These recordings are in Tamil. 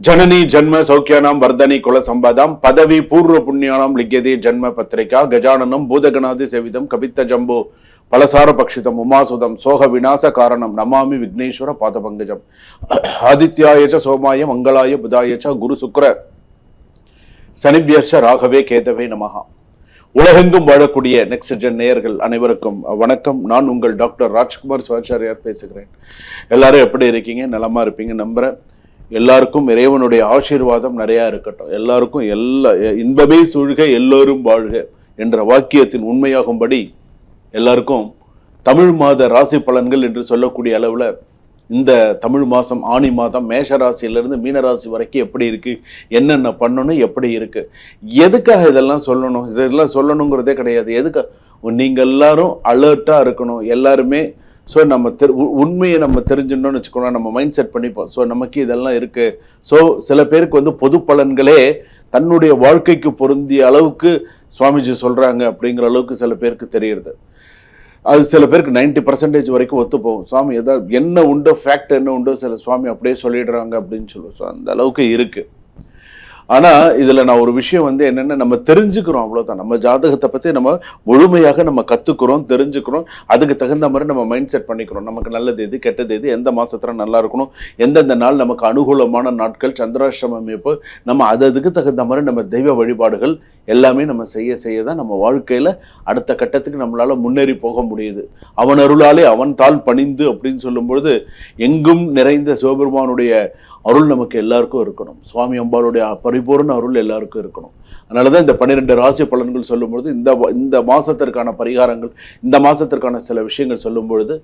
जननी जन्म सौख्यानां वर्धनी कुल संपदां पदवी पूर्व पुण्यानां लिख्यते जन्म पत्रिका गजाननं भूतगणादि सेवितं कवित्त जम्बो पलसार पक्षितम उमासुदम सोह विनाश कारणम नमामि विघ्नेश्वर पादपंकजम आदित्याय च सोमाय मंगलाय बुधाय च गुरु शुक्र சனிபியஸ்ச ராகவே கேதவே நமஹா. உலகெங்கும் வாழக்கூடிய நெக்ஸ்ட் ஜென் நேயர்கள் அனைவருக்கும் வணக்கம். நான் உங்கள் டாக்டர் ராஜ்குமார் சிவாச்சாரியார் பேசுகிறேன். எல்லாரும் எப்படி இருக்கீங்க? நலமா இருப்பீங்க நம்புறேன். எல்லாருக்கும் இறைவனுடைய ஆசீர்வாதம் நிறைய இருக்கட்டும். எல்லாருக்கும் இன்பமே சூழ்க எல்லோரும் வாழ்க என்ற வாக்கியத்தின் உண்மையாகும்படி எல்லாருக்கும் தமிழ் மாத ராசி பலன்கள் என்று சொல்லக்கூடிய அளவில் இந்த தமிழ் மாதம் ஆணி மாதம் மேஷ ராசியிலிருந்து மீனராசி வரைக்கும் எப்படி இருக்குது, என்னென்ன பண்ணணும், எப்படி இருக்குது, எதுக்காக இதெல்லாம் சொல்லணும், இதெல்லாம் சொல்லணுங்கிறதே கிடையாது. எதுக்காக நீங்கள் எல்லாரும் அலர்ட்டாக இருக்கணும் எல்லாருமே. ஸோ நம்ம உண்மையை நம்ம தெரிஞ்சுட்டோம்னு வச்சுக்கோங்க, நம்ம மைண்ட் செட் பண்ணிப்போம். ஸோ நமக்கு இதெல்லாம் இருக்குது. ஸோ சில பேருக்கு பொது பலன்களே தன்னுடைய வாழ்க்கைக்கு பொருந்திய அளவுக்கு சுவாமிஜி சொல்கிறாங்க அப்படிங்கிற அளவுக்கு சில பேருக்கு தெரியுது. அது சில பேருக்கு 90% வரைக்கும் ஒத்து போகும். சுவாமி ஏதாவது என்ன உண்டோ, ஃபேக்ட் என்ன உண்டோ சில சுவாமி அப்படியே சொல்லிடுறாங்க அப்படின்னு சொல்லுவோம். ஸோ அந்த அளவுக்கு இருக்குது. ஆனால் இதில் நான் ஒரு விஷயம் என்னென்னா, நம்ம தெரிஞ்சுக்கிறோம், அவ்வளோதான். நம்ம ஜாதகத்தை பற்றி நம்ம முழுமையாக நம்ம கற்றுக்குறோம், தெரிஞ்சுக்கிறோம். அதுக்கு தகுந்த மாதிரி நம்ம மைண்ட் செட் பண்ணிக்கிறோம். நமக்கு நல்லது எது, கெட்டது எது, எந்த மாதத்தில் நல்லா இருக்கணும், எந்தெந்த நாள் நமக்கு அனுகூலமான நாட்கள், சந்திராஷ்டிரம அமைப்பு, நம்ம அதுக்கு தகுந்த மாதிரி நம்ம தெய்வ வழிபாடுகள் எல்லாமே நம்ம செய்ய தான் நம்ம வாழ்க்கையில் அடுத்த கட்டத்துக்கு நம்மளால் முன்னேறி போக முடியுது. அவன் அருளாலே அவன் தாள் பணிந்து அப்படின்னு சொல்லும்பொழுது எங்கும் நிறைந்த சிவபெருமானுடைய அருள் நமக்கு எல்லாருக்கும் இருக்கணும். சுவாமி அம்பாளுடைய பரிபூர்ண அருள் எல்லாருக்கும் இருக்கணும். அதனால தான் இந்த 12 ராசி பலன்கள் சொல்லும்பொழுது இந்த மாதத்திற்கான பரிகாரங்கள், இந்த மாதத்திற்கான சில விஷயங்கள் சொல்லும்பொழுது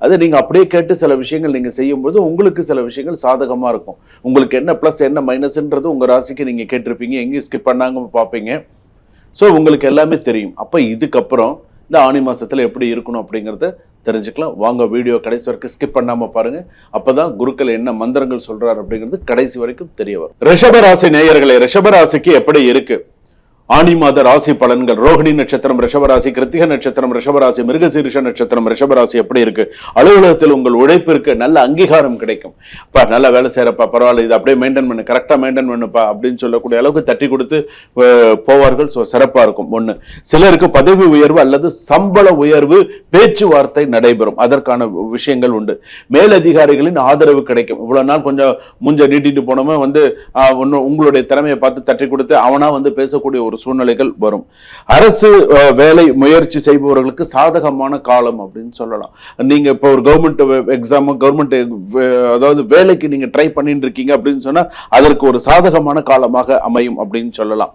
அதை நீங்கள் அப்படியே கேட்டு சில விஷயங்கள் நீங்கள் செய்யும்போது உங்களுக்கு சில விஷயங்கள் சாதகமாக இருக்கும். உங்களுக்கு என்ன ப்ளஸ் என்ன மைனஸ்ன்றது உங்கள் ராசிக்கு நீங்கள் கேட்டிருப்பீங்க, எங்கேயும் ஸ்கிப் பண்ணாங்க பார்ப்பீங்க. ஸோ உங்களுக்கு எல்லாமே தெரியும். அப்போ இதுக்கப்புறம் இந்த ஆணி மாதத்தில் எப்படி இருக்கணும் அப்படிங்கிறத தெரிஞ்சுக்கலாம். வாங்க வீடியோ கடைசி வரைக்கும் ஸ்கிப் பண்ணாமல் பாருங்க. அப்பதான் குருக்கள் என்ன மந்திரங்கள் சொல்றாரு அப்படிங்கிறது கடைசி வரைக்கும் தெரிய வரும். ரிஷபராசி நேயர்களே, ரிஷபராசிக்கு எப்படி இருக்கு ஆணி மாத ராசி பலன்கள்? ரோஹிணி நட்சத்திரம் ரிஷபராசி, கிருத்திக நட்சத்திரம் ரிஷபராசி, மிருகசீரிஷ நட்சத்திரம் ரிஷபராசி எப்படி இருக்கு? அலுவலகத்தில் உங்கள் உழைப்பிற்கு நல்ல அங்கீகாரம் கிடைக்கும். அப்பா நல்லா வேலை செய்யறப்பா, பரவாயில்ல, இது அப்படியே மெயின்டைன் பண்ணு, கரெக்டாக மெயின்டைன் பண்ணுப்பா அப்படின்னு சொல்லக்கூடிய அளவுக்கு தட்டி கொடுத்து போவார்கள். ஸோ சிறப்பாக இருக்கும். ஒன்று, சிலருக்கு பதவி உயர்வு அல்லது சம்பள உயர்வு பேச்சுவார்த்தை நடைபெறும். அதற்கான விஷயங்கள் உண்டு. மேலதிகாரிகளின் ஆதரவு கிடைக்கும். இவ்வளவு நாள் கொஞ்சம் முஞ்ச நீட்டிட்டு போனோமே உங்களுடைய திறமையை பார்த்து தட்டி கொடுத்து அவனா பேசக்கூடிய ஒரு சூழ்நிலைகள் வரும். அரசு வேலை முயற்சி செய்பவர்களுக்கு சாதகமான காலம் அப்படின்னு சொல்லலாம். நீங்க இப்போ ஒரு கவர்மெண்ட் எக்ஸாம், கவர்மெண்ட் அதாவது வேலைக்கு நீங்க ட்ரை பண்ணிட்டு இருக்கீங்க அப்படின்னு சொன்னா அதற்கு ஒரு சாதகமான காலமாக அமையும் அப்படின்னு சொல்லலாம்.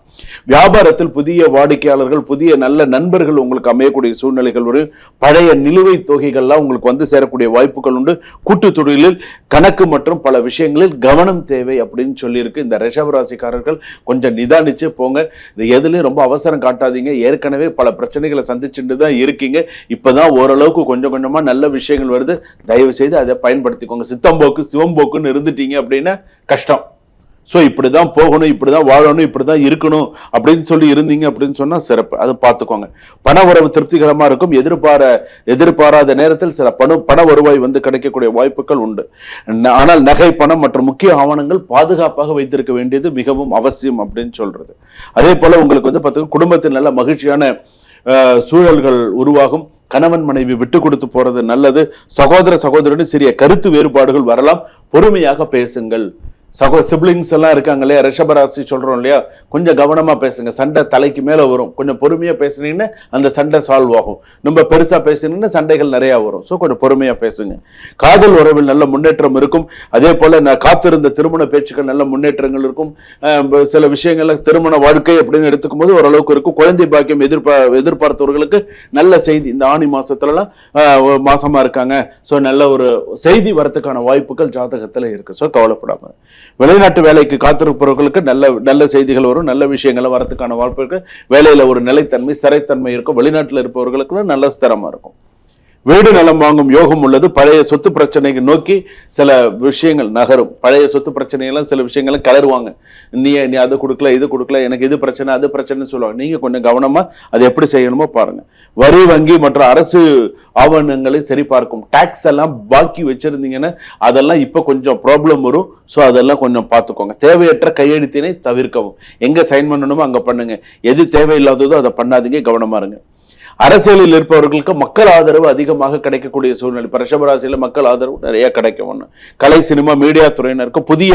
வியாபாரத்தில் புதிய வாடிக்கையாளர்கள், புதிய நல்ல நண்பர்கள் உங்களுக்கு அமையக்கூடிய சூழ்நிலைகள் வரும். பழைய நிலுவைத் தொகைகள்லாம் உங்களுக்கு சேரக்கூடிய வாய்ப்புகள் உண்டு. கூட்டு தொழிலில் கணக்கு மற்றும் பல விஷயங்களில் கவனம் தேவை அப்படின்னு சொல்லியிருக்கு. இந்த ரிஷபராசிக்காரர்கள் கொஞ்சம் நிதானிச்சு போங்க. எதுலையும் ரொம்ப அவசரம் காட்டாதீங்க. ஏற்கனவே பல பிரச்சனைகளை சந்திச்சுட்டு தான் இருக்கீங்க. இப்பதான் ஓரளவுக்கு கொஞ்சம் கொஞ்சமா நல்ல விஷயங்கள் வருது. தயவு செய்து அதை பயன்படுத்திக்கோங்க. சித்தம்போக்கு சிவம்போக்குன்னு இருந்துட்டீங்க அப்படின்னா கஷ்டம். ஸோ இப்படிதான் போகணும், இப்படிதான் வாழணும், இப்படிதான் இருக்கணும் அப்படின்னு சொல்லி இருந்தீங்க அப்படின்னு சொன்னா சிறப்பு. அதை பார்த்துக்கோங்க. பண வரவு திருப்திகரமா இருக்கும். எதிர்பாராத நேரத்தில் சில பண வருவாய் கிடைக்கக்கூடிய வாய்ப்புகள் உண்டு. ஆனால் நகை, பணம் மற்றும் முக்கிய ஆவணங்கள் பாதுகாப்பாக வைத்திருக்க வேண்டியது மிகவும் அவசியம் அப்படின்னு சொல்றது. அதே போல உங்களுக்கு பார்த்தீங்கன்னா குடும்பத்தில் நல்ல மகிழ்ச்சியான சூழல்கள் உருவாகும். கணவன் மனைவி விட்டு கொடுத்து போறது நல்லது. சகோதரனுடன் சிறிய கருத்து வேறுபாடுகள் வரலாம். பொறுமையாக பேசுங்கள். சிப்ளிங்ஸ் எல்லாம் இருக்காங்க இல்லையா, ரிஷபராசி சொல்றோம் இல்லையா, கொஞ்சம் கவனமா பேசுங்க. சண்டை தலைக்கு மேல வரும். கொஞ்சம் பொறுமையா பேசுனீங்கன்னா அந்த சண்டை சால்வ் ஆகும். நம்ம பெருசா பேசுனீங்கன்னா சண்டைகள் நிறைய வரும். ஸோ கொஞ்சம் பொறுமையா பேசுங்க. காதல் உறவில் நல்ல முன்னேற்றம் இருக்கும். அதே போல காத்திருந்த திருமண பேச்சுக்கள் நல்ல முன்னேற்றங்கள் இருக்கும். சில விஷயங்கள்ல திருமண வாழ்க்கை அப்படின்னு எடுத்துக்கும் போது ஓரளவுக்கு இருக்கும். குழந்தை பாக்கியம் எதிர்பார்த்தவர்களுக்கு நல்ல செய்தி இந்த ஆணி மாசத்துலலாம் மாசமா இருக்காங்க. ஸோ நல்ல ஒரு செய்தி வரத்துக்கான வாய்ப்புகள் ஜாதகத்துல இருக்கு. ஸோ கவலைப்படாம. வெளிநாட்டு வேலைக்கு காத்திருப்பவர்களுக்கு நல்ல செய்திகள் வரும். நல்ல விஷயங்களை வரதுக்கான வாய்ப்பு இருக்கு. வேலையில ஒரு நிலைத்தன்மை, ஸ்திரத்தன்மை இருக்கும். வெளிநாட்டில் இருப்பவர்களுக்கு நல்ல ஸ்திரமா இருக்கும். வீடு நலம் வாங்கும் யோகம் உள்ளது. பழைய சொத்து பிரச்சனைக்கு நோக்கி சில விஷயங்கள் நகரும். பழைய சொத்து பிரச்சனைகள்லாம் சில விஷயங்களும் கலருவாங்க. நீ அது கொடுக்கல, இது கொடுக்கல, எனக்கு இது பிரச்சனை அது பிரச்சனைன்னு சொல்லுவாங்க. நீங்க கொஞ்சம் கவனமா அதை எப்படி செய்யணுமோ பாருங்க. வரி வங்கி மற்றும் அரசு ஆவணங்களை சரி பார்க்கும். டாக்ஸ் எல்லாம் பாக்கி வச்சிருந்தீங்கன்னா அதெல்லாம் இப்ப கொஞ்சம் ப்ராப்ளம் வரும். ஸோ அதெல்லாம் கொஞ்சம் பார்த்துக்கோங்க. தேவையற்ற கையெழுத்தினை தவிர்க்கவும். எங்க சைன் பண்ணணுமோ அங்க பண்ணுங்க. எது தேவையில்லாததோ அதை பண்ணாதீங்க. கவனமா இருங்க. அரசியலில் இருப்பவர்களுக்கு மக்கள் ஆதரவு அதிகமாக கிடைக்கக்கூடிய சூழ்நிலை. ரிஷபராசியில மக்கள் ஆதரவு நிறைய கிடைக்கும். கலை, சினிமா, மீடியா துறையினருக்கு புதிய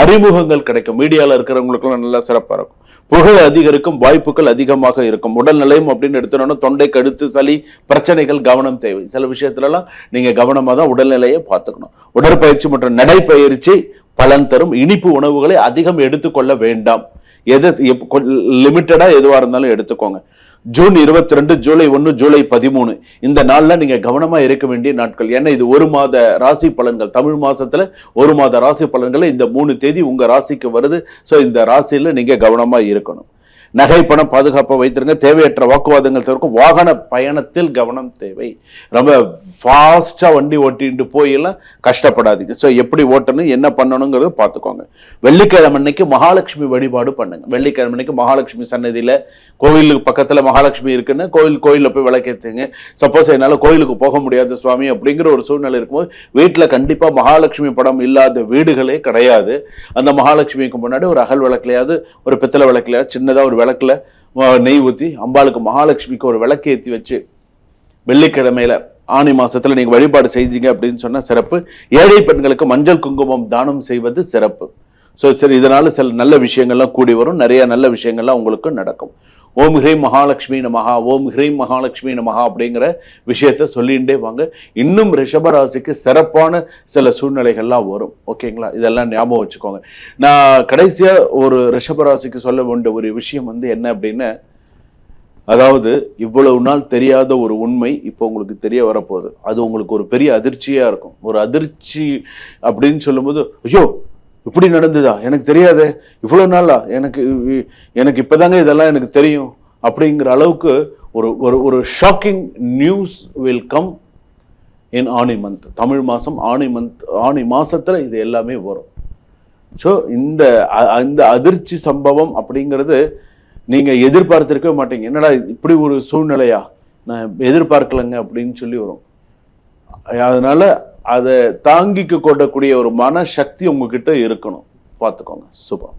அறிமுகங்கள் கிடைக்கும். மீடியாவில் இருக்கிறவங்களுக்கு நல்லா சிறப்பாக இருக்கும். புகழ் அதிகரிக்கும் வாய்ப்புகள் அதிகமாக இருக்கும். உடல் நிலையம் அப்படின்னு எடுத்தோம்னா தொண்டை, கழுத்து, சளி பிரச்சனைகள் கவனம் தேவை. சில விஷயத்துலலாம் நீங்க கவனமாக தான் உடல்நிலையை பார்த்துக்கணும். உடற்பயிற்சி மற்றும் நடைப்பயிற்சி பலன் தரும். இனிப்பு உணவுகளை அதிகம் எடுத்துக்கொள்ள வேண்டாம். லிமிட்டடா எதுவா இருந்தாலும் எடுத்துக்கோங்க. ஜூன் 22, ஜூலை 1, ஜூலை 13 இந்த நாள்ல நீங்க கவனமா இருக்க வேண்டிய நாட்கள். ஏன்னா இது ஒரு மாத ராசி பலன்கள். தமிழ் மாசத்துல ஒரு மாத ராசி பலன்கள் இந்த 3 தேதி உங்க ராசிக்கு வருது. ஸோ இந்த ராசியில நீங்க கவனமா இருக்கணும். நகை, பணம் பாதுகாப்பை வைத்திருங்க. தேவையற்ற வாக்குவாதங்கள் தவிர்க்கும். வாகன பயணத்தில் கவனம் தேவை. ரொம்ப ஃபாஸ்டா வண்டி ஓட்டிட்டு போயெல்லாம் கஷ்டப்படாதீங்க. ஸோ எப்படி ஓட்டணும், என்ன பண்ணணுங்கிறத பார்த்துக்கோங்க. வெள்ளிக்கிழமை அன்னைக்கு மகாலட்சுமி வழிபாடு பண்ணுங்க. வெள்ளிக்கிழமை அன்னைக்கு மகாலட்சுமி சன்னதியில, கோவிலுக்கு பக்கத்துல மகாலட்சுமி இருக்குன்னு கோயிலில் போய் விளக்கேற்றுங்க. சப்போஸ் என்னால் கோயிலுக்கு போக முடியாது சுவாமி அப்படிங்கிற ஒரு சூழ்நிலை இருக்கும்போது வீட்டில் கண்டிப்பாக மகாலட்சுமி படம் இல்லாத வீடுகளே கிடையாது. அந்த மகாலட்சுமிக்கு முன்னாடி ஒரு அகல் விளக்குலையாவது, ஒரு பித்தளை விளக்குலையாவது சின்னதாக ஒரு விளக்குல நெய் ஊற்றி அம்பாளுக்கு மகாலட்சுமிக்கு ஒரு விளக்கு ஏற்றி வச்சு வெள்ளிக்கிழமையில ஆனி மாசத்துல நீங்க வழிபாடு செய்தீங்க அப்படின்னு சொன்னா சிறப்பு. ஏழை பெண்களுக்கு மஞ்சள் குங்குமம் தானம் செய்வது சிறப்பு. ஸோ சரி, இதனால சில நல்ல விஷயங்கள்லாம் கூடி வரும். நிறைய நல்ல விஷயங்கள்லாம் உங்களுக்கு நடக்கும். ஓம் ஹ்ரீம் மகாலட்சுமி நமஹா, ஓம் ஹ்ரீம் மகாலட்சுமி நமஹா அப்படிங்கிற விஷயத்த சொல்லிகிட்டே வாங்க. இன்னும் ரிஷபராசிக்கு சிறப்பான சில சூழ்நிலைகள்லாம் வரும். ஓகேங்களா? இதெல்லாம் ஞாபகம் வச்சுக்கோங்க. நான் கடைசியா ஒரு ரிஷபராசிக்கு சொல்ல வேண்டிய ஒரு விஷயம் என்ன அப்படின்னா, அதாவது இவ்வளவு நாள் தெரியாத ஒரு உண்மை இப்போ உங்களுக்கு தெரிய வரப்போகுது. அது உங்களுக்கு ஒரு பெரிய அதிர்ச்சியா இருக்கும். ஒரு அதிர்ச்சி அப்படின்னு சொல்லும்போது, ஐயோ இப்படி நடந்ததா, எனக்கு தெரியாதே, இவ்வளவு நாளா, எனக்கு இப்பதாங்க இதெல்லாம் எனக்கு தெரியும் அப்படிங்கிற அளவுக்கு ஒரு shocking news will come in Aani month. Tamil மாசம் ஆனி மாசத்துல இது எல்லாமே வரும். ஸோ இந்த அதிர்ச்சி சம்பவம் அப்படிங்கிறது நீங்க எதிர்பார்த்திருக்கவே மாட்டீங்க. என்னடா இப்படி ஒரு சூழ்நிலையா, நான் எதிர்பார்க்கலங்க அப்படின்னு சொல்லி வரும். அதனால அதை தாங்கிக்க கொள்ளக்கூடிய ஒரு மன சக்தி உங்ககிட்ட இருக்கணும். பார்த்துக்கோங்க. சுபம்.